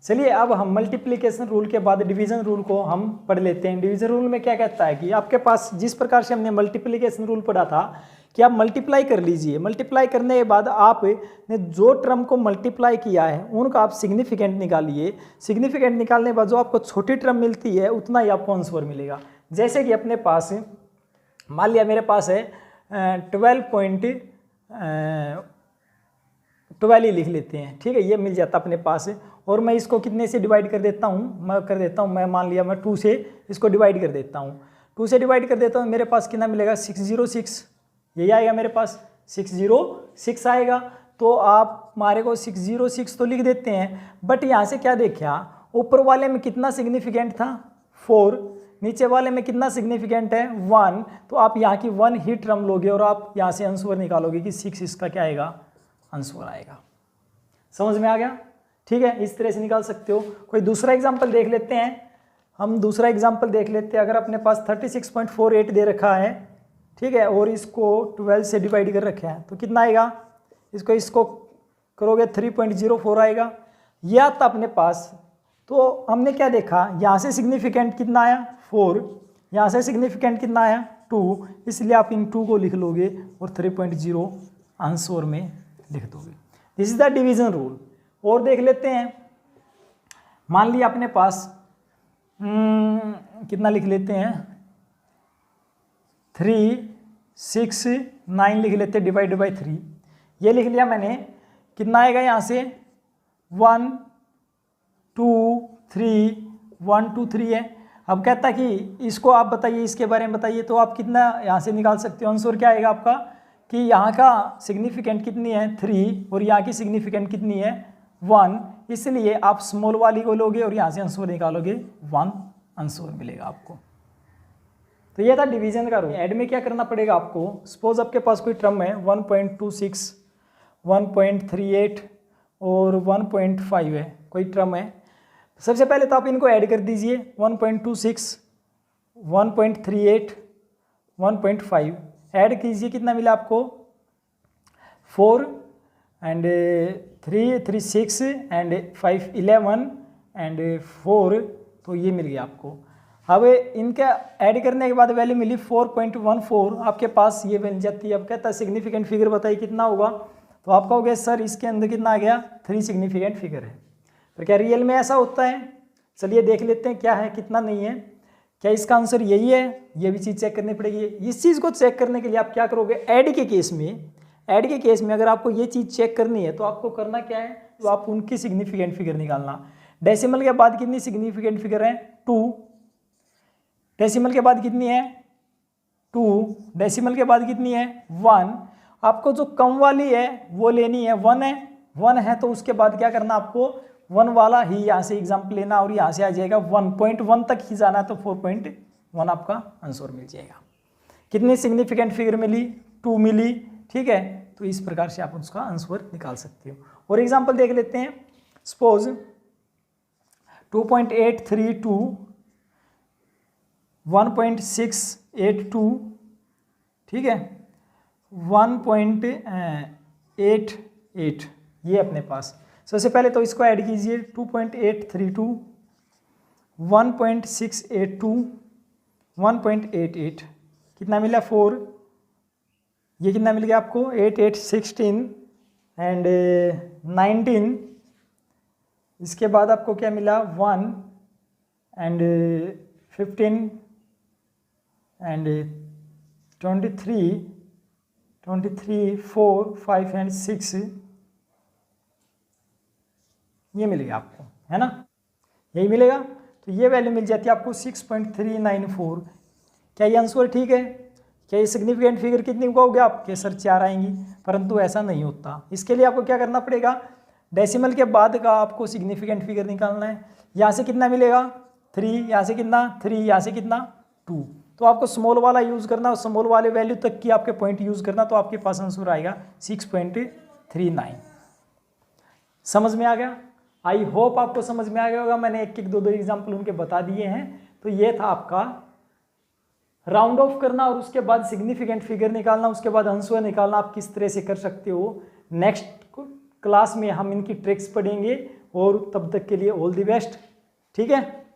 चलिए अब हम मल्टीप्लिकेशन रूल के बाद डिवीजन रूल को हम पढ़ लेते हैं। डिवीजन रूल में क्या कहता है कि आपके पास जिस प्रकार से हमने मल्टीप्लिकेशन रूल पढ़ा था कि आप मल्टीप्लाई कर लीजिए, मल्टीप्लाई करने के बाद आपने जो टर्म को मल्टीप्लाई किया है उनका आप सिग्निफिकेंट निकालिए। सिग्निफिकेंट निकालने के बाद जो आपको छोटी टर्म मिलती है उतना ही आपको आंसर मिलेगा। जैसे कि अपने पास मान लिया मेरे पास है 12 ही लिख लेते हैं, ठीक है, ये मिल जाता अपने पास। और मैं इसको कितने से डिवाइड कर देता हूँ, मैं मान लिया मैं 2 से इसको डिवाइड कर देता हूँ। 2 से डिवाइड कर देता हूँ, मेरे पास कितना मिलेगा 606, यही आएगा मेरे पास 606 आएगा। तो आप हमारे को 606 तो लिख देते हैं, बट यहाँ से क्या देखा, ऊपर वाले में कितना सिग्निफिकेंट था 4, नीचे वाले में कितना सिग्निफिकेंट है 1। तो आप यहाँ की 1 ही टर्म लोगे और आप यहाँ से आंसर निकालोगे कि 6 इसका क्या आएगा, आंसर आएगा। समझ में आ गया? ठीक है, इस तरह से निकाल सकते हो। कोई दूसरा एग्जांपल देख लेते हैं, हम दूसरा एग्जांपल देख लेते हैं। अगर अपने पास 36.48 दे रखा है, ठीक है, और इसको 12 से डिवाइड कर रखा है तो कितना आएगा, इसको करोगे 3.04 आएगा। या तो अपने पास तो हमने क्या देखा, यहाँ से सिग्निफिकेंट कितना आया 4, यहाँ से सिग्निफिकेंट कितना आया 2, इसलिए आप इन 2 को लिख लोगे और 3.0 आंसर में लिख दोगे। This is the division rule. और देख लेते हैं, मान लिया अपने पास कितना लिख लेते हैं 3, 6, 9 लिख लेते हैं डिवाइड बाई 3। ये लिख लिया मैंने, कितना आएगा यहाँ से 1 2 3 1 2 3 है। अब कहता कि इसको आप बताइए, इसके बारे में बताइए, तो आप कितना यहाँ से निकाल सकते हो, आंसर क्या आएगा आपका कि यहाँ का सिग्निफिकेंट कितनी है 3 और यहाँ की सिग्निफिकेंट कितनी है 1, इसलिए आप स्मॉल वाली को लोगे और यहाँ से आंसर निकालोगे 1 आंसर मिलेगा आपको। तो ये था डिवीजन का रूल। ऐड में क्या करना पड़ेगा आपको, सपोज आपके पास कोई टर्म है 1.26 1.38 और 1.5 है, कोई टर्म है। सबसे पहले तो आप इनको ऐड कर दीजिए, 1.26 1.38 1.5 ऐड कीजिए, कितना मिला आपको 4 एंड 3 3 6 एंड 5 11 एंड 4, तो ये मिल गया आपको। अब इनका ऐड करने के बाद वैल्यू मिली 4.14, आपके पास ये मिल जाती है। अब कहता है सिग्निफिकेंट फिगर बताइए कितना होगा, तो आप कहोगे सर इसके अंदर कितना आ गया 3 सिग्निफिकेंट फिगर है। पर क्या रियल में ऐसा होता है? चलिए देख लेते हैं क्या है कितना नहीं है। क्या इसका आंसर यही है, ये भी चीज़ चेक करनी पड़ेगी। इस चीज़ को चेक करने के लिए आप क्या करोगे, ऐड के केस में अगर आपको ये चीज़ चेक करनी है तो आपको करना क्या है, तो आप उनकी सिग्निफिकेंट फिगर निकालना। डेसिमल के बाद कितनी सिग्निफिकेंट फिगर है 2, डेसिमल के बाद कितनी है 2, डेसिमल के बाद कितनी है 1। आपको जो कम वाली है वो लेनी है 1 है तो उसके बाद क्या करना, आपको 1 वाला ही यहाँ से एग्जाम्पल लेना और यहाँ से आ जाएगा 1.1 तक ही जाना, तो 4.1 आपका आंसर मिल जाएगा। कितनी सिग्निफिकेंट फिगर मिली 2 मिली, ठीक है। तो इस प्रकार से आप उसका आंसर निकाल सकते हो। और एग्जाम्पल देख लेते हैं, सपोज 2.832 1.682, ठीक है, 1.88, ये अपने पास। सबसे पहले तो इसको ऐड कीजिए, 2.832 1.682 1.88, कितना मिला 4, ये कितना मिल गया आपको 8 8 16 एंड 19। इसके बाद आपको क्या मिला 1 एंड 15 एंड 23 4 5 एंड 6, ये मिलेगा आपको, है ना, यही मिलेगा। तो ये वैल्यू मिल जाती है आपको 6.394। क्या ये आंसर ठीक है? क्या ये सिग्निफिकेंट फिगर कितनी कहोगे आपके सर 4 आएंगी, परंतु ऐसा नहीं होता। इसके लिए आपको क्या करना पड़ेगा, डेसिमल के बाद का आपको सिग्निफिकेंट फिगर निकालना है। यहाँ से कितना मिलेगा 3, यहाँ से कितना 3, यहाँ से कितना 2, तो आपको स्मॉल वाला यूज़ करना, स्मॉल वाले वैल्यू तक की आपके पॉइंट यूज़ करना, तो आपके पास आंसर आएगा 6.39। समझ में आ गया? आई होप आपको समझ में आ गया होगा। मैंने एक एक दो एग्जाम्पल उनके बता दिए हैं। तो ये था आपका राउंड ऑफ करना और उसके बाद सिग्निफिकेंट फिगर निकालना, उसके बाद आंसर निकालना आप किस तरह से कर सकते हो। नेक्स्ट क्लास में हम इनकी ट्रिक्स पढ़ेंगे और तब तक के लिए ऑल द बेस्ट। ठीक है।